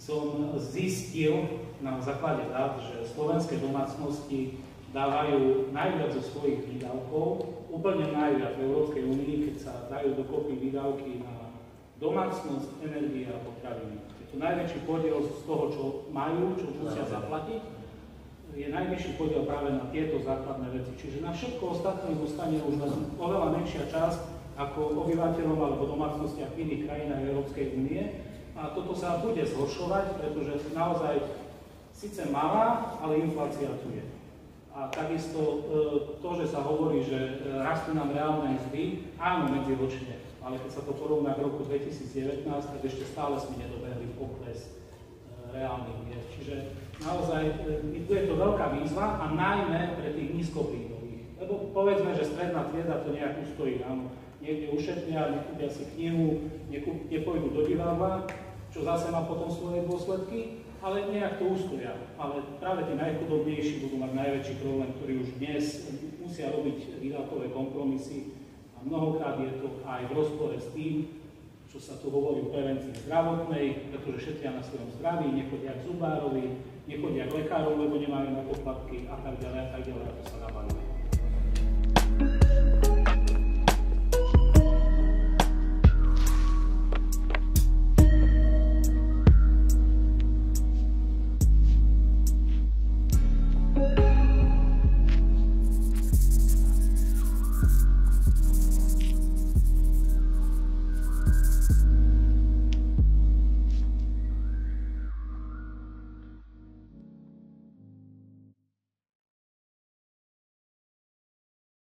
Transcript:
som zistil na základe dát, že slovenské domácnosti dávajú najviac zo svojich výdavkov, úplne najviac v Európskej únii, keď sa dajú dokopy výdavky na domácnosť, energie a potraviny. Je to najväčší podiel z toho, čo majú, čo musia zaplatiť, je najvyšší podiel práve na tieto základné veci. Čiže na všetko ostatné zostane už len oveľa menšia časť ako obyvateľom alebo domácnostiach v iných krajinách Európskej únie. A toto sa bude zhoršovať, pretože naozaj síce malá, ale inflácia tu je. A takisto to, že sa hovorí, že rastú nám reálne mzdy, áno, medziročne, ale keď sa to porovná k roku 2019, tak ešte stále sme nedobehli pokles reálnych miest. Čiže naozaj je to veľká výzva a najmä pre tých nízkopríjmových. Lebo povedzme, že stredná trieda to nejak ustojí, áno. Niekde ušetria, nekúpia si knihu, nepôjdu do divadla, čo zase má potom svoje dôsledky, ale nejak to ustoja. Ale práve tí najchudobnejší budú mať najväčší problém, ktorí už dnes musia robiť výdavkové kompromisy a mnohokrát je to aj v rozpore s tým, čo sa tu hovorí o prevencii zdravotnej, pretože šetria na svojom zdraví, nechodia k zubárovi, nechodia k lekárovi, lebo nemajú na poplatky a tak ďalej a tak ďalej.